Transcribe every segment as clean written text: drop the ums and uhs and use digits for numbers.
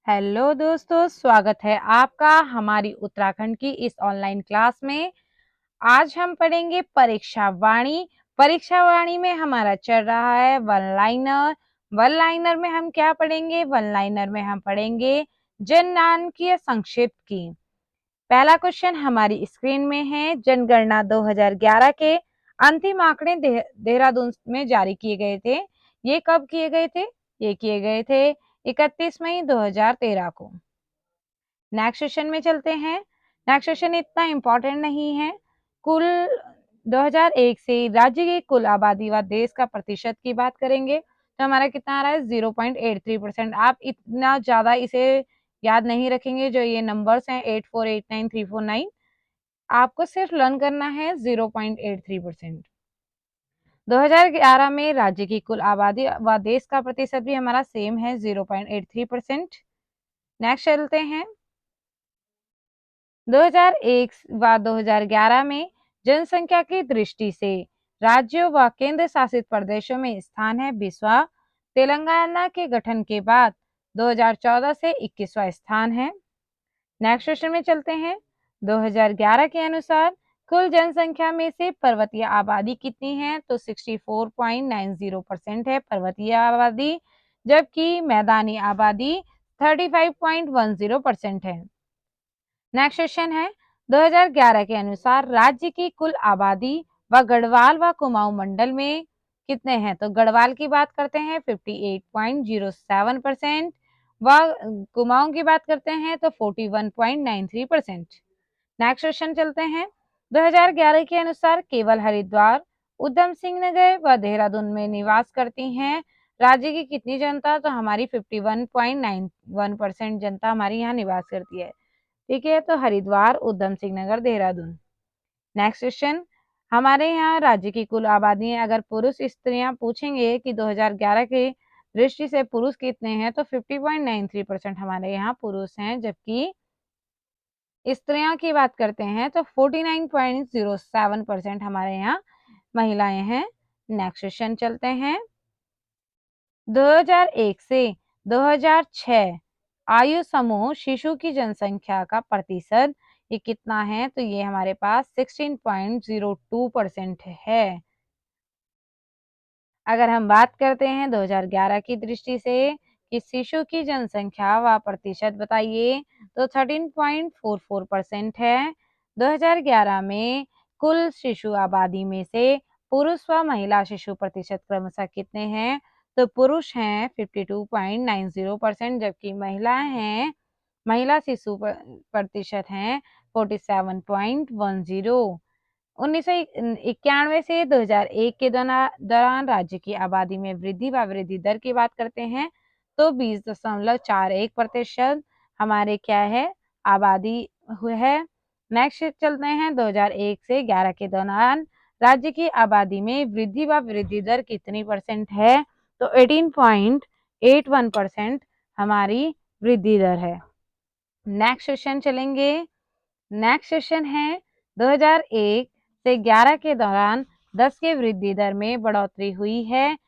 Hello दोस्तों, स्वागत है आपका हमारी उत्तराखंड की इस ऑनलाइन क्लास में। आज हम पढ़ेंगे परीक्षा वाणी। परीक्षा वाणी में हमारा चल रहा है वन लाइनर। वन लाइनर में हम क्या पढ़ेंगे? वन लाइनर में हम पढ़ेंगे जननांकीय संक्षिप्त की। पहला क्वेश्चन हमारी स्क्रीन में है। जनगणना 2011 के अंतिम आंकड़े देहरादून में जारी किए गए थे। ये कब किए गए थे? ये किए गए थे 31 मई 2013 को। नेक्स्ट सेशन में चलते हैं। नेक्स्ट सेशन इतना इम्पोर्टेंट नहीं है। कुल 2001 से राज्य की कुल आबादी व देश का प्रतिशत की बात करेंगे तो हमारा कितना आ रहा है? 0.83%। आप इतना ज्यादा इसे याद नहीं रखेंगे। जो ये नंबर्स हैं 8489349, आपको सिर्फ लर्न करना है 0.83%। 2011 में राज्य की कुल आबादी व देश का प्रतिशत भी हमारा सेम है 0.83%। नेक्स्ट चलते हैं। 2001 व 2011 में जनसंख्या की दृष्टि से राज्यों व केंद्र शासित प्रदेशों में स्थान है 20वां। तेलंगाना के गठन के बाद 2014 से 21वां स्थान है। नेक्स्ट क्वेश्चन में चलते हैं। 2011 के अनुसार कुल जनसंख्या में से पर्वतीय आबादी कितनी है? तो 64.90% है पर्वतीय आबादी, जबकि मैदानी आबादी 35.10% है। नेक्स्ट क्वेश्चन है। 2011 के अनुसार राज्य की कुल आबादी व गढ़वाल व कुमाऊं मंडल में कितने हैं? तो गढ़वाल की बात करते हैं 58.07% व कुमाऊं की बात करते हैं तो 41.93%। नेक्स्ट क्वेश्चन चलते हैं। 2011 के अनुसार केवल हरिद्वार, उधम सिंह नगर व देहरादून में निवास करती हैं राज्य की कितनी जनता? तो हमारी 51.91% जनता हमारी यहाँ निवास करती है। ठीक है, तो हरिद्वार, उधम सिंह नगर, देहरादून। Next question. हमारे यहाँ राज्य की कुल आबादी है। अगर पुरुष स्त्रियां पूछेंगे कि 2011 के दृष्टि से पुरुष कितने हैं तो 50.93% हमारे यहाँ पुरुष हैं, जबकि स्त्रियों की बात करते हैं तो 49.07% हमारे यहाँ महिलाएं हैं। नेक्स्ट क्वेश्चन चलते हैं। 2001 से 2006 आयु समूह शिशु की जनसंख्या का प्रतिशत ये कितना है? तो ये हमारे पास 16.02% है। अगर हम बात करते हैं 2011 की दृष्टि से कि शिशु की जनसंख्या व प्रतिशत बताइए तो 13.44% है। 2011 में कुल शिशु आबादी में से पुरुष व महिला शिशु प्रतिशत क्रमशः कितने हैं? तो पुरुष हैं 52.90%, जबकि महिला शिशु प्रतिशत हैं 47.10। 1991 से 2001 के दौरान राज्य की आबादी में वृद्धि व वृद्धि दर की बात करते हैं तो 20.41% हमारे क्या है? आबादी है। नेक्स्ट चलते हैं। 2001 से 11 के दौरान राज्य की आबादी में वृद्धि व वृद्धि दर कितनी परसेंट है? तो 18.81% हमारी वृद्धि दर है। नेक्स्ट क्वेश्चन चलेंगे। नेक्स्ट क्वेश्चन है 2001 से 11 के दौरान 10 के वृद्धि दर में बढ़ोतरी हुई है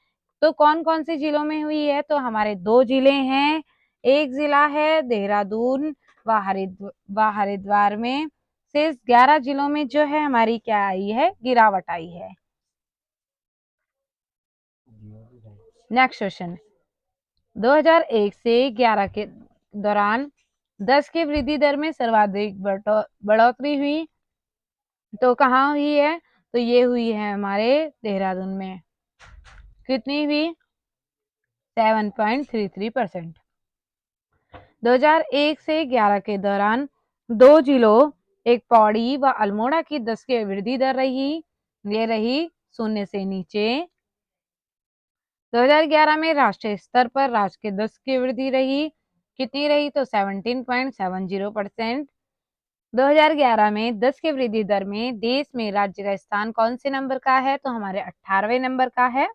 तो कौन कौन से जिलों में हुई है? तो हमारे दो जिले हैं। एक जिला है देहरादून व हरिद्वार में। से 11 जिलों में जो है हमारी क्या आई है? गिरावट आई है। Next question. 2001 से 11 के दौरान 10 की वृद्धि दर में सर्वाधिक बढ़ोतरी हुई तो कहाँ हुई है? तो ये हुई है हमारे देहरादून में। कितनी हुई? 7.33%। 2001 से 11 के दौरान दो जिलों एक पौड़ी व अल्मोड़ा की 10 की वृद्धि दर रही। ये रही शून्य से नीचे। 2011 में राष्ट्रीय स्तर पर राज्य के 10 की वृद्धि रही। कितनी रही? तो 17.70%। 2011 में 10 की वृद्धि दर में देश में राज्य का स्थान कौन से नंबर का है? तो हमारे 18वें नंबर का है।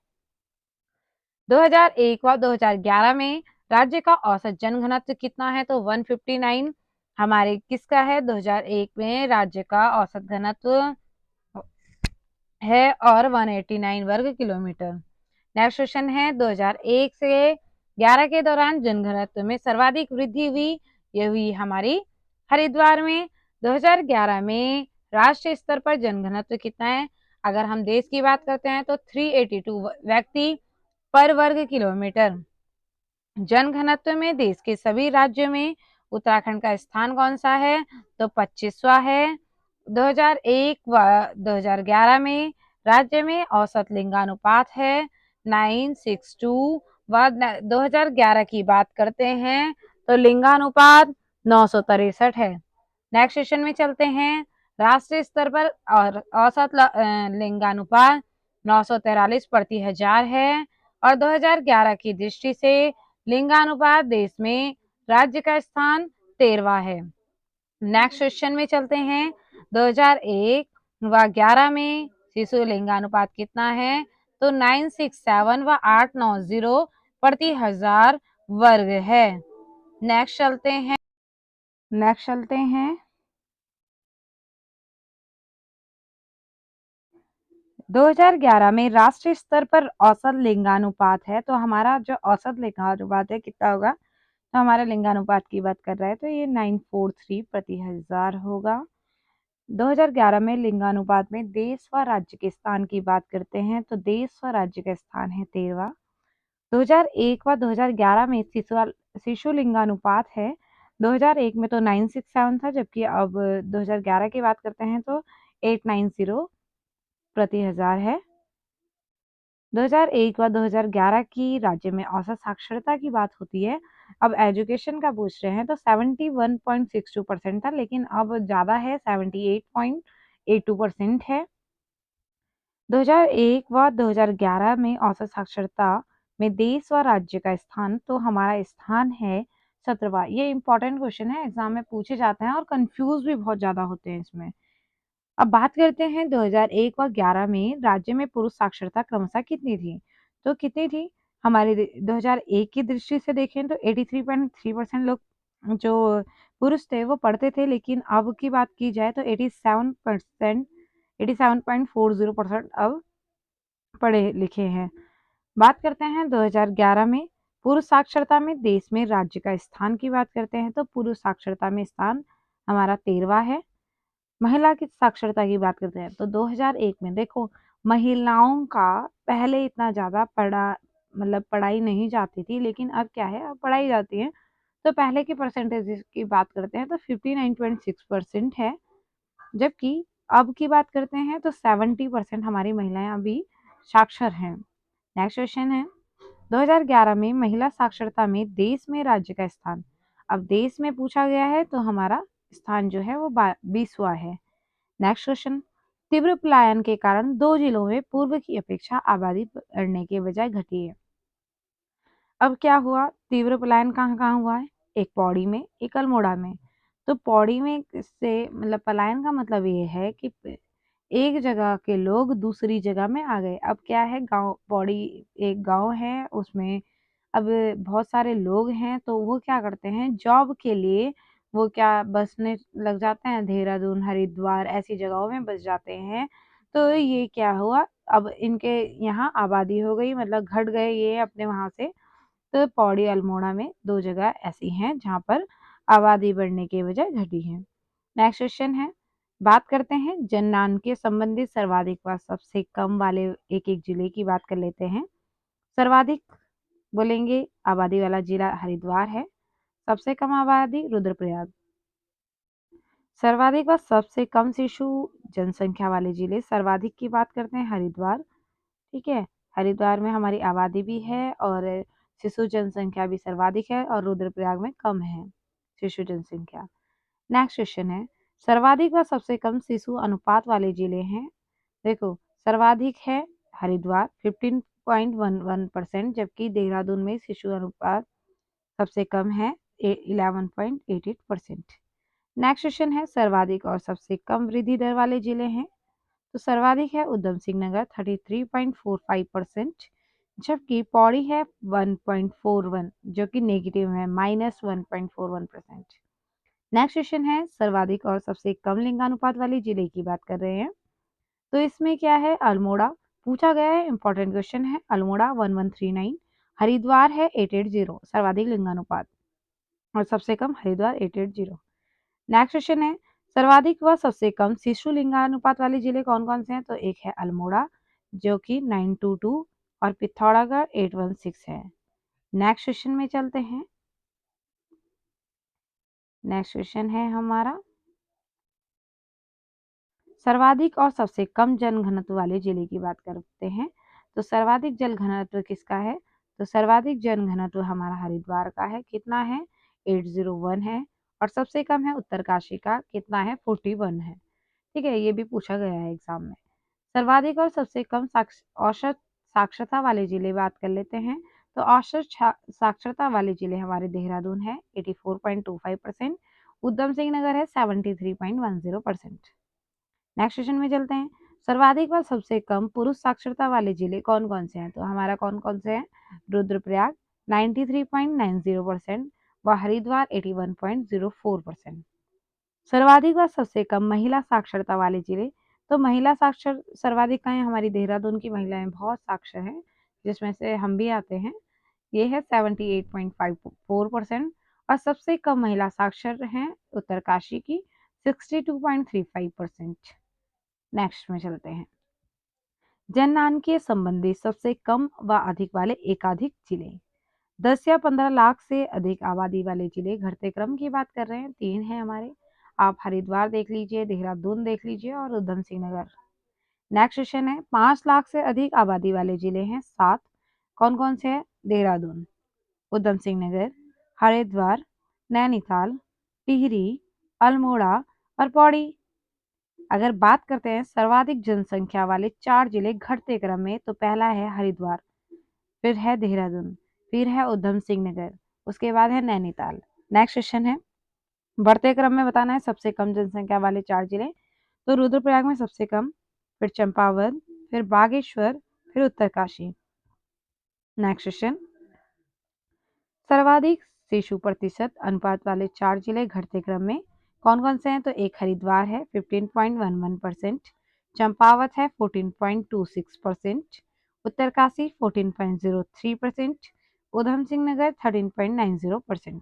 2001 व 2011 में राज्य का औसत जनघनत्व कितना है? तो 159 हमारे किसका है? 2001 में राज्य का औसत घनत्व है और 189 वर्ग किलोमीटर। नेक्स्ट क्वेश्चन है 2001 से 2011 के दौरान जनघनत्व में सर्वाधिक वृद्धि हुई, ये हुई हमारी हरिद्वार में। 2011 में राष्ट्रीय स्तर पर जनघनत्व कितना है? अगर हम देश की बात करते हैं तो 382 व्यक्ति पर वर्ग किलोमीटर। जनघनत्व में देश के सभी राज्यों में उत्तराखंड का स्थान कौन सा है? तो 25वां है। 2001 व 2011 में राज्य में औसत लिंगानुपात है 9:62 व 2011 की बात करते हैं तो लिंगानुपात 963 है। नेक्स्ट क्वेश्चन में चलते हैं। राष्ट्रीय स्तर पर और औसत लिंगानुपात 943 प्रति हजार है और 2011 की दृष्टि से लिंगानुपात देश में राज्य का स्थान 13वां है। नेक्स्ट क्वेश्चन में चलते हैं। 2001 व 11 में शिशु लिंगानुपात कितना है? तो 967 व 890 प्रति हजार वर्ग है। नेक्स्ट चलते हैं। 2011 में राष्ट्रीय स्तर पर औसत लिंगानुपात है, तो हमारा जो औसत लिंगानुपात है कितना होगा? तो हमारे लिंगानुपात की बात कर रहा है तो ये 943 प्रति हजार होगा। 2011 में लिंगानुपात में देश व राज्य के स्थान की बात करते हैं तो देश व राज्य का स्थान है 13वां। 2001 व 2011 में शिशु लिंगानुपात है। 2001 में तो 967 था, जबकि अब 2011 की बात करते हैं तो 890 प्रति हजार है। 2001 व 2011 की राज्य में औसत साक्षरता की बात होती है। अब एजुकेशन का पूछ रहे हैं तो 71.62% था, लेकिन अब ज़्यादा है 78.82% है। 2001 व 2011 में औसत साक्षरता में देश व राज्य का स्थान, तो हमारा स्थान है 17वां। ये इंपॉर्टेंट क्वेश्चन है, एग्जाम में पूछे जाते हैं और कंफ्यूज भी बहुत ज़्यादा होते हैं इसमें। अब बात करते हैं 2001 व 11 में राज्य में पुरुष साक्षरता क्रमशः कितनी थी? तो कितनी थी? हमारे 2001 की दृष्टि से देखें तो 83.3% लोग जो पुरुष थे वो पढ़ते थे, लेकिन अब की बात की जाए तो 87.40% अब पढ़े लिखे हैं। बात करते हैं 2011 में पुरुष साक्षरता में देश में राज्य का स्थान की बात करते हैं तो पुरुष साक्षरता में स्थान हमारा 13वां है। महिला की साक्षरता की बात करते हैं तो 2001 में देखो, महिलाओं का पहले इतना ज़्यादा पढ़ाई नहीं जाती थी, लेकिन अब क्या है, अब पढ़ाई जाती है। तो पहले के परसेंटेज की बात करते हैं तो 59.6% है, जबकि अब की बात करते हैं तो 70% हमारी महिलाएं अभी साक्षर हैं। नेक्स्ट क्वेश्चन है। 2011 में महिला साक्षरता में देश में राज्य का स्थान, अब देश में पूछा गया है तो हमारा स्थान जो है वो 20वां है। Next question. तीव्र पलायन के कारण 2 जिलों में पूर्व की अपेक्षा आबादी बढ़ने के बजाय घटी है। अब क्या हुआ, तीव्र पलायन कहाँ कहाँ हुआ है? एक पौड़ी में, एक अल्मोड़ा में। तो पौड़ी में से पलायन का मतलब ये है कि एक जगह के लोग दूसरी जगह में आ गए। अब क्या है, गांव पौड़ी एक गांव है, उसमें अब बहुत सारे लोग हैं, तो वो क्या करते हैं, जॉब के लिए वो क्या बसने लग जाते हैं, देहरादून हरिद्वार ऐसी जगहों में बस जाते हैं। तो ये क्या हुआ, अब इनके यहाँ आबादी हो गई, घट गए ये अपने वहां से। तो पौड़ी अल्मोड़ा में 2 जगह ऐसी हैं जहाँ पर आबादी बढ़ने के बजाय घटी है। नेक्स्ट क्वेश्चन है। बात करते हैं जननांग के संबंधित सर्वाधिक व सबसे कम वाले एक एक जिले की बात कर लेते हैं। सर्वाधिक बोलेंगे आबादी वाला जिला हरिद्वार है, सबसे कम आबादी रुद्रप्रयाग। सर्वाधिक व सबसे कम शिशु जनसंख्या वाले जिले, सर्वाधिक की बात करते हैं हरिद्वार, ठीक है। हरिद्वार में हमारी आबादी भी है और शिशु जनसंख्या भी सर्वाधिक है, और रुद्रप्रयाग में कम है शिशु जनसंख्या। नेक्स्ट क्वेश्चन है। सर्वाधिक व सबसे कम शिशु अनुपात वाले जिले हैं। देखो, सर्वाधिक है हरिद्वार 15.11%, जबकि देहरादून में शिशु अनुपात सबसे कम है 11.88%। नेक्स्ट क्वेश्चन है। सर्वाधिक और सबसे कम वृद्धि दर वाले जिले हैं। तो सर्वाधिक है उधम सिंह नगर 33.45%, जबकि पौड़ी है 1.41, जो कि नेगेटिव है -1.41%। नेक्स्ट क्वेश्चन है। सर्वाधिक और सबसे कम लिंगानुपात वाले जिले की बात कर रहे हैं, तो इसमें क्या है, अल्मोड़ा पूछा गया है, इंपॉर्टेंट क्वेश्चन है। अल्मोड़ा 1139, हरिद्वार है 880 सर्वाधिक लिंगानुपात और सबसे कम हरिद्वार 880। नेक्स्ट क्वेश्चन है सर्वाधिक व सबसे कम शिशु लिंगानुपात वाले जिले कौन कौन से हैं? तो एक है अल्मोड़ा जो कि 922 और पिथौरागढ़ 816 है। नेक्स्ट क्वेश्चन में चलते हैं। नेक्स्ट क्वेश्चन है हमारा सर्वाधिक और सबसे कम जनघनत्व वाले जिले की बात करते हैं। तो सर्वाधिक जल घनत्व किसका है? तो सर्वाधिक जन घनत्व हमारा हरिद्वार का है, कितना है? 801 है। और सबसे कम है उत्तरकाशी का, कितना है? 41 है। ठीक है, ये भी पूछा गया है एग्जाम में। सर्वाधिक और सबसे कम औसत साक्षरता वाले जिले बात कर लेते हैं। तो औसत साक्षरता वाले जिले हमारे देहरादून है 84.25%, उधम सिंह नगर है 73.10%। नेक्स्ट क्वेश्चन में चलते हैं। सर्वाधिक व सबसे कम पुरुष साक्षरता वाले जिले कौन कौन से हैं? तो हमारा कौन कौन से हैं? रुद्रप्रयाग 93.90% व हरिद्वार 81.04%। सर्वाधिक व सबसे कम महिला साक्षरता वाले जिले, तो महिला साक्षर सर्वाधिक का है हमारी देहरादून की महिलाएं बहुत साक्षर हैं, जिसमें से हम भी आते हैं। ये है 78.54% और सबसे कम महिला साक्षर हैं उत्तरकाशी की 62.35%। नेक्स्ट में चलते हैं। जननांकीय संबंधी सबसे कम व अधिक वाले एकाधिक जिले, 10 या 15 लाख से अधिक आबादी वाले जिले घटते क्रम की बात कर रहे हैं, 3 है हमारे। आप हरिद्वार देख लीजिए, देहरादून देख लीजिए और उधम सिंह नगर। नेक्स्ट क्वेश्चन है 5 लाख से अधिक आबादी वाले जिले हैं 7। कौन कौन से हैं? देहरादून, उधम सिंह नगर, हरिद्वार, नैनीताल, टिहरी, अल्मोड़ा और पौड़ी। अगर बात करते हैं सर्वाधिक जनसंख्या वाले 4 जिले घटते क्रम में, तो पहला है हरिद्वार, फिर है देहरादून, फिर है उधम सिंह नगर, उसके बाद है नैनीताल। नेक्स्ट क्वेश्चन है बढ़ते क्रम में बताना है सबसे कम जनसंख्या वाले 4 जिले। तो रुद्रप्रयाग में सबसे कम, फिर चंपावत, फिर बागेश्वर, फिर उत्तरकाशी। नेक्स्ट क्वेश्चन सर्वाधिक शिशु प्रतिशत अनुपात वाले 4 जिले घटते क्रम में कौन कौन से हैं? तो एक हरिद्वार है 15.11%, चंपावत है 14.26%, उत्तरकाशी 14.03%, उधम सिंह नगर 13.90%।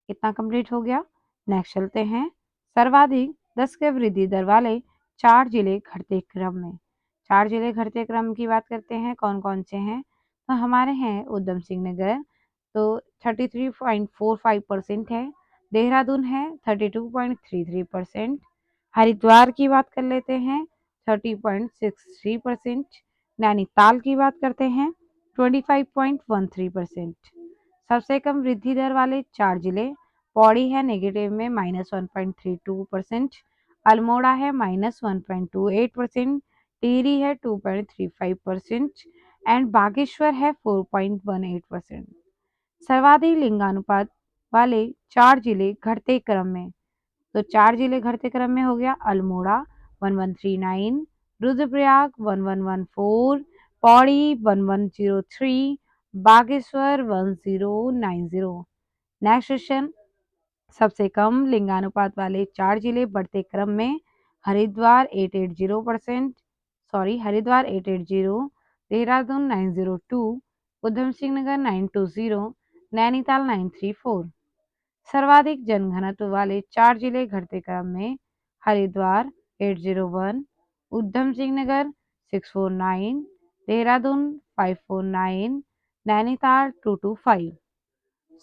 इतना कंप्लीट हो गया। नेक्स्ट चलते हैं सर्वाधिक 10 के वृद्धि दर वाले 4 जिले घटते क्रम में। 4 जिले घटते क्रम की बात करते हैं, कौन कौन से हैं? तो हमारे हैं उधम सिंह नगर, तो 33.45% है। देहरादून है 32.33%। हरिद्वार की बात कर लेते हैं 30.63%। नैनीताल की बात करते हैं 25.13%। सबसे कम वृद्धि दर वाले 4 जिले, पौड़ी है नेगेटिव में -1.32%, अल्मोड़ा है -1.28%, टिहरी है 2.35% एंड बागेश्वर है 4.18%। सर्वाधिक लिंगानुपात वाले 4 जिले घटते क्रम में, तो 4 जिले घटते क्रम में हो गया अल्मोड़ा 1139, रुद्रप्रयाग 1114, पौड़ी 1103, बागेश्वर 1090। नेक्स्ट क्वेश्चन सबसे कम लिंगानुपात वाले 4 जिले बढ़ते क्रम में, हरिद्वार 880, देहरादून 902, उधम सिंह नगर 920, नैनीताल 934। सर्वाधिक जनघनत्व वाले 4 जिले घटते क्रम में, हरिद्वार 801, उधम सिंह नगर 649, देहरादून 549, नैनीताल 225।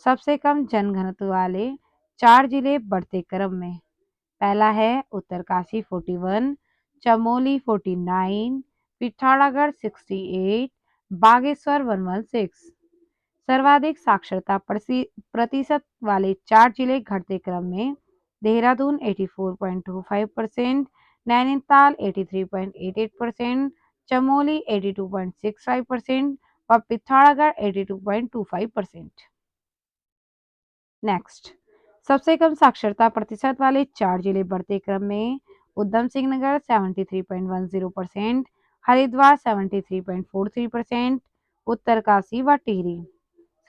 सबसे कम जनघनत्व वाले 4 जिले बढ़ते क्रम में, पहला है उत्तरकाशी 41, चमोली 49, पिथौरागढ़ 68, बागेश्वर 116। सर्वाधिक साक्षरता प्रतिशत वाले 4 जिले घटते क्रम में, देहरादून 84.25%, नैनीताल 83.88%, चमोली 82.65% और पिथौरागढ़ 82.25%। नेक्स्ट सबसे कम साक्षरता प्रतिशत वाले 4 जिले बढ़ते क्रम में, उधम सिंह नगर 73.10%, हरिद्वार 73.43%, उत्तरकाशी व टिहरी।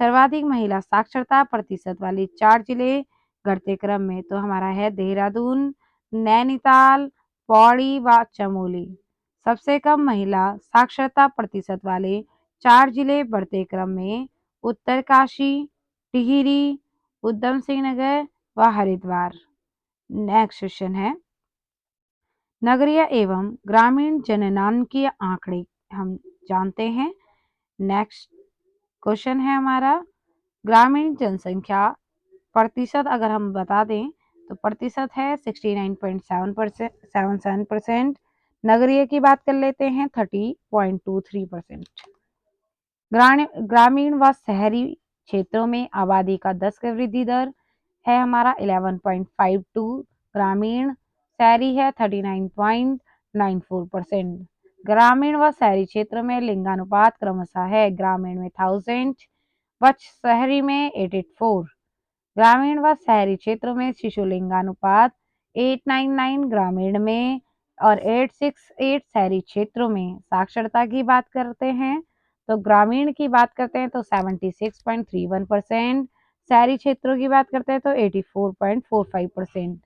सर्वाधिक महिला साक्षरता प्रतिशत वाले 4 जिले घटते क्रम में, तो हमारा है देहरादून, नैनीताल, पौड़ी व चमोली। सबसे कम महिला साक्षरता प्रतिशत वाले 4 जिले बढ़ते क्रम में उत्तरकाशी, टिहरी, उधम सिंह नगर व हरिद्वार। नेक्स्ट क्वेश्चन है, नगरीय एवं ग्रामीण जननांकीय आंकड़े हम जानते हैं। नेक्स्ट क्वेश्चन है हमारा, ग्रामीण जनसंख्या प्रतिशत अगर हम बता दें तो प्रतिशत है 69.77%। नगरीय की बात कर लेते हैं 30.23%। ग्रामीण व शहरी क्षेत्रों में आबादी का 10 का वृद्धि दर है हमारा 11.52, ग्रामीण, शहरी है 39.94%। ग्रामीण व शहरी क्षेत्र में लिंगानुपात क्रमशः है, ग्रामीण में 1000 व शहरी में 884। ग्रामीण व शहरी क्षेत्रों में शिशु लिंगानुपात 899 ग्रामीण में और 868 शहरी क्षेत्रों में। साक्षरता की बात करते हैं तो ग्रामीण की बात करते हैं तो 76.31%, शहरी क्षेत्रों की बात करते हैं तो 84.45%।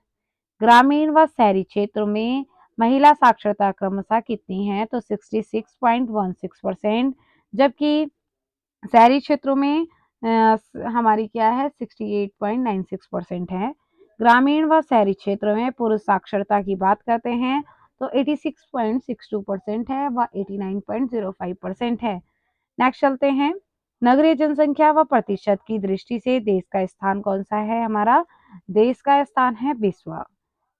ग्रामीण व शहरी क्षेत्रों में महिला साक्षरता क्रमशः कितनी है तो 66.16%, जबकि शहरी क्षेत्रों में हमारी क्या है 68.96% है। ग्रामीण व शहरी क्षेत्रों में पुरुष साक्षरता की बात करते हैं तो 86.62% है व 89.05% है। नेक्स्ट चलते हैं, नगरीय जनसंख्या व प्रतिशत की दृष्टि से देश का स्थान कौन सा है हमारा, देश का स्थान है 20वां।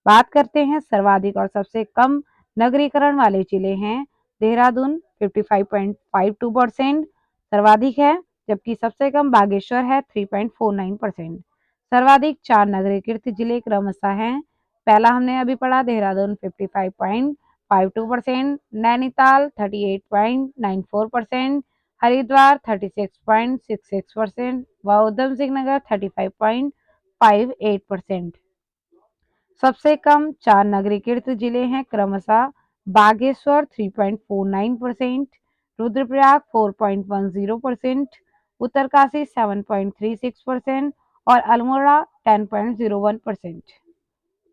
बात करते हैं सर्वाधिक और सबसे कम नगरीकरण वाले जिले हैं, देहरादून 55.52% सर्वाधिक है, जबकि सबसे कम बागेश्वर है 3.49%। सर्वाधिक 4 नगरीकृत जिले क्रमशः हैं, पहला हमने अभी पढ़ा देहरादून 55.52%, नैनीताल 38.94%, हरिद्वार 36.66% व उधम सिंह नगर 35.58%। सबसे कम 4 नगरीकृत जिले हैं क्रमशः बागेश्वर 3.49%, रुद्रप्रयाग 4.10%, उत्तरकाशी 7.36% और अल्मोड़ा 10.01%।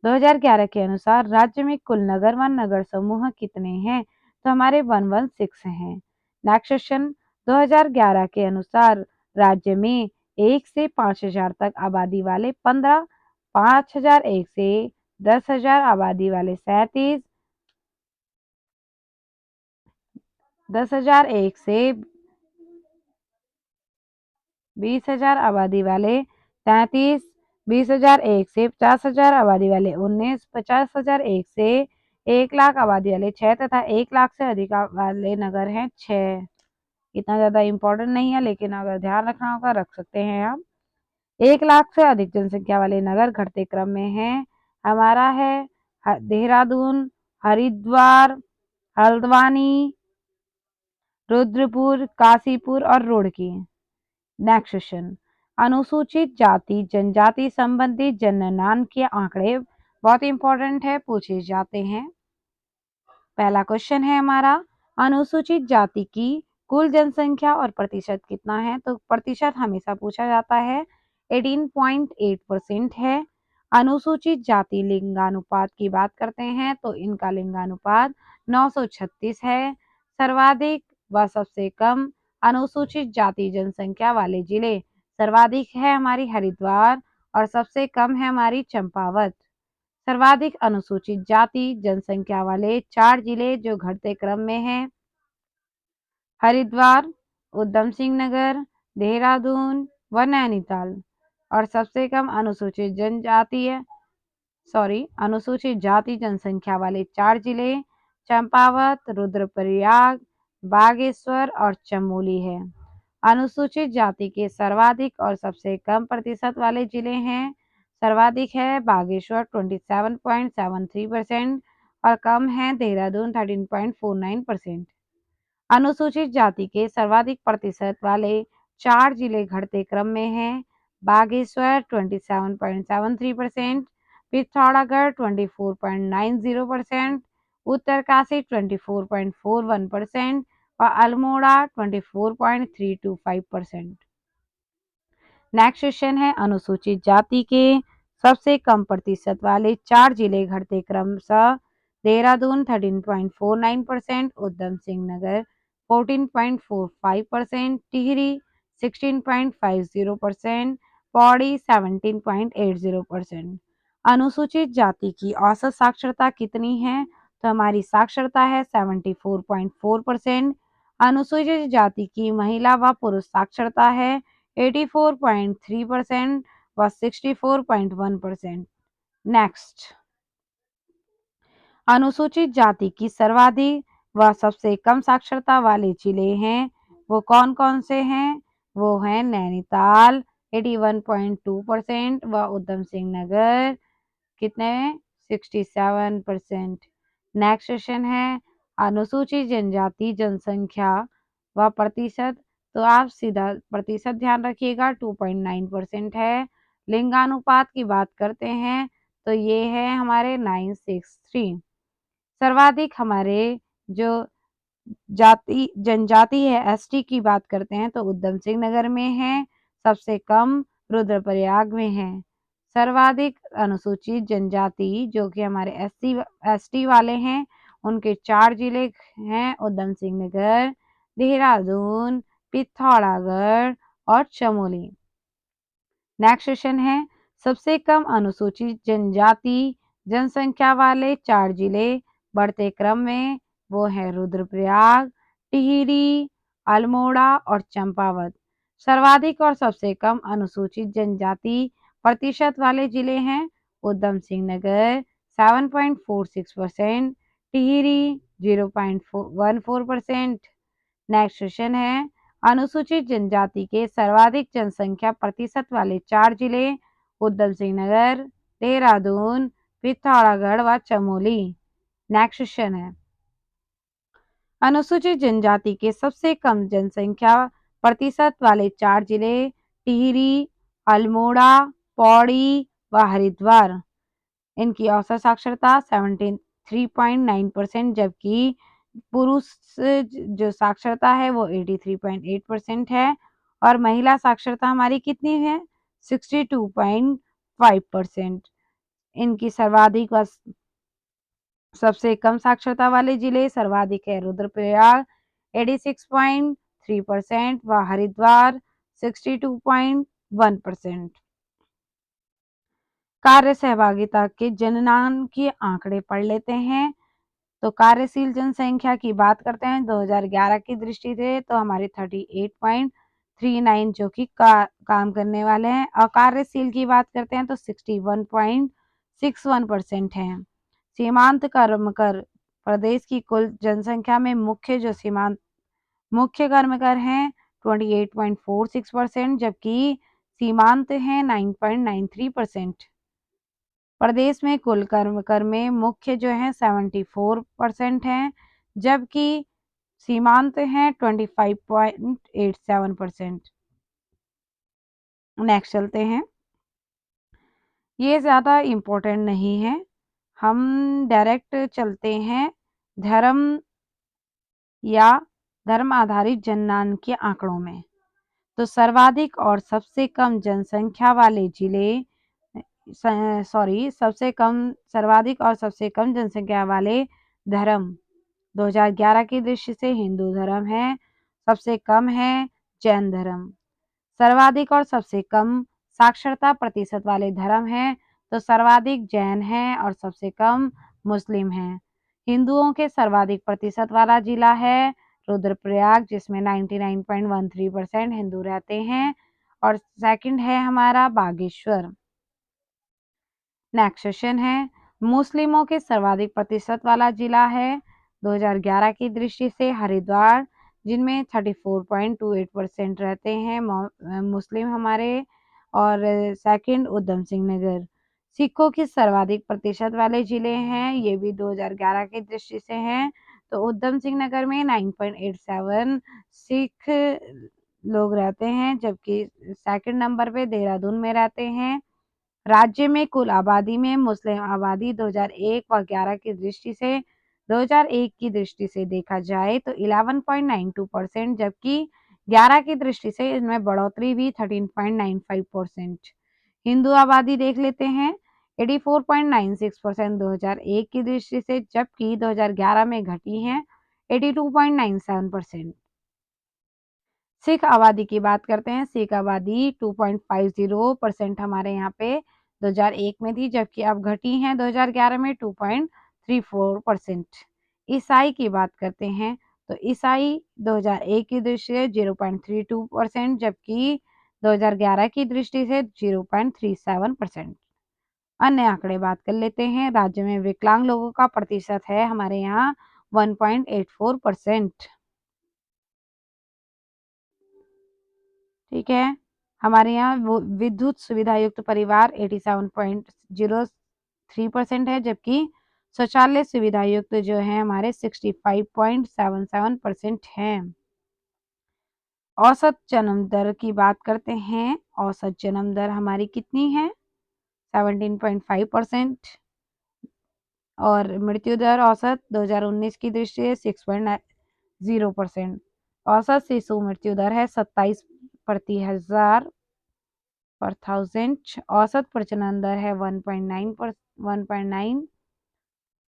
2011 के अनुसार राज्य में कुल नगर व नगर समूह कितने हैं तो हमारे 116 हैं। नेक्स्ट क्वेश्चन, 2011 के अनुसार राज्य में 1 से 5000 तक आबादी वाले 15, 5001 से 10,000 आबादी वाले 37, 10,001 से 20,000 आबादी वाले 33, 20,001 से 50,000 आबादी वाले 19, 50,001 से 1 लाख आबादी वाले 6 तथा 1 लाख से अधिक वाले नगर हैं 6। इतना ज़्यादा इम्पोर्टेंट नहीं है, लेकिन अगर ध्यान रखना होगा रख सकते हैं आप। 1 लाख से अधिक जनसंख्या वाले नगर घटते क्रम में हैं, हमारा है देहरादून, हरिद्वार, हल्द्वानी, रुद्रपुर, काशीपुर और रुड़की। नेक्स्ट क्वेश्चन, अनुसूचित जाति जनजाति संबंधी जनगणना के आंकड़े बहुत इंपॉर्टेंट है, पूछे जाते हैं। पहला क्वेश्चन है हमारा, अनुसूचित जाति की कुल जनसंख्या और प्रतिशत कितना है तो प्रतिशत हमेशा पूछा जाता है, 18.8% है। अनुसूचित जाति लिंगानुपात की बात करते हैं तो इनका लिंगानुपात 936 है। सर्वाधिक व सबसे कम अनुसूचित जाति जनसंख्या वाले जिले, सर्वाधिक है हमारी हरिद्वार और सबसे कम है हमारी चंपावत। सर्वाधिक अनुसूचित जाति जनसंख्या वाले 4 जिले जो घटते क्रम में हैं, हरिद्वार, उधम सिंह नगर, देहरादून व नैनीताल। और सबसे कम अनुसूचित जाति जनसंख्या वाले 4 जिले चंपावत, रुद्रप्रयाग, बागेश्वर और चमोली है। अनुसूचित जाति के सर्वाधिक और सबसे कम प्रतिशत वाले जिले हैं, सर्वाधिक है बागेश्वर 27.73% और कम है देहरादून 13.49%। अनुसूचित जाति के सर्वाधिक प्रतिशत वाले 4 जिले घटते क्रम में हैं, बागेश्वर 27.73%, पिथौरागढ़ 24.90%, उत्तरकाशी 24.41% और अल्मोड़ा 24.325%। नेक्स्ट क्वेश्चन है, अनुसूचित जाति के सबसे कम प्रतिशत वाले 4 जिले घटते क्रमशः देहरादून 13.49%, उधम सिंह नगर 14.45%, टिहरी 16.50%, पौड़ी 17.80%। अनुसूचित जाति की औसत साक्षरता कितनी है? तो हमारी साक्षरता है 74.4%। अनुसूचित जाति की महिला व पुरुष साक्षरता है 84.3% व 64.1%। नेक्स्ट, अनुसूचित जाति की सर्वाधिक व सबसे कम साक्षरता वाले जिले हैं, वो कौन कौन से हैं? वो हैं नैनीताल 81.2% व उधम सिंह नगर कितने? 67%। नेक्स्ट क्वेश्चन है अनुसूचित जनजाति जनसंख्या व प्रतिशत, तो आप सीधा प्रतिशत ध्यान रखिएगा 2.9% है। लिंगानुपात की बात करते हैं तो ये है हमारे 963। सर्वाधिक हमारे जो जनजाति है एसटी की बात करते हैं तो उधम सिंह नगर में है, सबसे कम रुद्रप्रयाग में है। सर्वाधिक अनुसूचित जनजाति जो कि हमारे एसटी वाले हैं उनके 4 जिले हैं उधम सिंह नगर, देहरादून, पिथौरागढ़ और चमोली। नेक्स्ट क्वेश्चन है सबसे कम अनुसूचित जनजाति जनसंख्या वाले 4 जिले बढ़ते क्रम में, वो है रुद्रप्रयाग, टिहरी, अल्मोड़ा और चंपावत। सर्वाधिक और सबसे कम अनुसूचित जनजाति प्रतिशत वाले जिले हैं उधम सिंह नगर 7.46%, टिहरी 0.14%। नेक्स्ट क्वेश्चन है अनुसूचित जनजाति के सर्वाधिक जनसंख्या प्रतिशत वाले 4 जिले उधम सिंह नगर, देहरादून, पिथौरागढ़ व चमोली। नेक्स्ट क्वेश्चन है अनुसूचित जनजाति के सबसे कम जनसंख्या प्रतिशत वाले 4 जिले टिहरी, अल्मोड़ा, पौड़ी व हरिद्वार। इनकी औसत साक्षरता 73.9%, जबकि पुरुष जो साक्षरता है वो 83.8% है और महिला साक्षरता हमारी कितनी है 62.5%। इनकी सर्वाधिक व सबसे कम साक्षरता वाले जिले सर्वाधिक है रुद्रप्रयाग 86.3% व हरिद्वार 62.1%। कार्य सहभागिता के जननांकीय आंकड़े पढ़ लेते हैं। तो कार्यशील जनसंख्या की बात करते हैं 2011 की दृष्टि से तो हमारे 38.39 जो कि काम करने वाले हैं। अकार्यशील की बात करते हैं तो 61.61% हैं। सीमांत कर्मकर प्रदेश की कुल जनसंख्या में मुख्य कर्मकर हैं 28.46%, जबकि सीमांत हैं 9.93%। प्रदेश में कुल कर्मकर में मुख्य जो है 74% हैं, जबकि सीमांत हैं 25.87%। नेक्स्ट चलते हैं, ये ज़्यादा इम्पोर्टेंट नहीं है, हम डायरेक्ट चलते हैं धर्म या धर्म आधारित जननांकीय आंकड़ों में। तो सर्वाधिक और सबसे कम जनसंख्या वाले जिले सर्वाधिक और सबसे कम जनसंख्या वाले धर्म 2011 की दृष्टि से हिंदू धर्म है, सबसे कम है जैन धर्म। सर्वाधिक और सबसे कम साक्षरता प्रतिशत वाले धर्म हैं तो सर्वाधिक जैन है और सबसे कम मुस्लिम हैं। हिंदुओं के सर्वाधिक प्रतिशत वाला जिला है रुद्रप्रयाग जिसमें 99.13% हिंदू रहते हैं और सेकंड है हमारा बागेश्वर। नेक्स्ट क्वेश्चन है मुस्लिमों के सर्वाधिक प्रतिशत वाला जिला है 2011 की दृष्टि से हरिद्वार जिनमें 34.28% रहते हैं मुस्लिम हमारे और सेकंड उधम सिंह नगर। सिखों की सर्वाधिक प्रतिशत वाले जिले हैं, ये भी 2011 की दृष्टि से हैं तो उधम सिंह नगर में 9.87 सिख लोग रहते हैं, जबकि सेकंड नंबर पे देहरादून में रहते हैं। राज्य में कुल आबादी में मुस्लिम आबादी 2001 व 11 की दृष्टि से 2001 की दृष्टि से देखा जाए तो 11.92%, जबकि 11 की दृष्टि से इनमें बढ़ोतरी भी 13.95%। हिंदू आबादी देख लेते हैं 84.96% 2001 की दृष्टि से, जबकि 2011 में घटी है 82.97%। सिख आबादी की बात करते हैं, सिख आबादी 2.50% हमारे यहाँ पे 2001 में थी, जबकि अब घटी हैं 2011 में 2.34%। ईसाई की बात करते हैं तो ईसाई 2001 की दृष्टि से 0.32%, जबकि 2011 की दृष्टि से 0.37%। अन्य आंकड़े बात कर लेते हैं। राज्य में विकलांग लोगों का प्रतिशत है हमारे यहाँ 1.84%। ठीक है। हमारे यहाँ वो विद्युत सुविधा युक्त परिवार 87.03% है, जबकि शौचालय सुविधा युक्त जो है हमारे 65.77% हैं। औसत जन्म दर की बात करते हैं। औसत जन्म दर हमारी कितनी है? 17.5%। और मृत्यु दर औसत 2019 की दृष्टि से 6.0%। औसत शिशु मृत्यु दर है 27 प्रति हजार पर थाउजेंड। औसत प्रजनन दर है 1.9।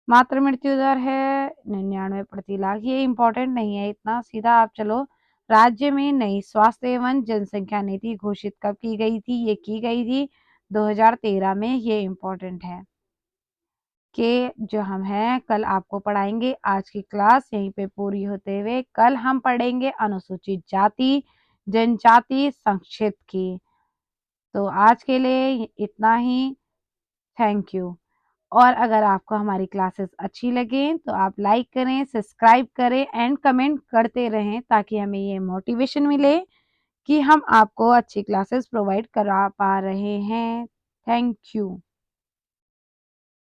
मातृ मृत्यु दर है 99 प्रति लाख। ये इम्पोर्टेंट नहीं है इतना, सीधा आप चलो। राज्य में नई स्वास्थ्य एवं जनसंख्या नीति घोषित कब की गई थी? ये की गई थी 2013 में। ये इम्पोर्टेंट है कि जो हम हैं कल आपको पढ़ाएंगे। आज की क्लास यहीं पे पूरी होते हुए कल हम पढ़ेंगे अनुसूचित जाति जनजाति संक्षिप्त की। तो आज के लिए इतना ही। Thank you. और अगर आपको हमारी क्लासेस अच्छी लगे तो आप लाइक करें, सब्सक्राइब करें एंड कमेंट करते रहें, ताकि हमें ये मोटिवेशन मिले कि हम आपको अच्छी क्लासेस प्रोवाइड करा पा रहे हैं। Thank you.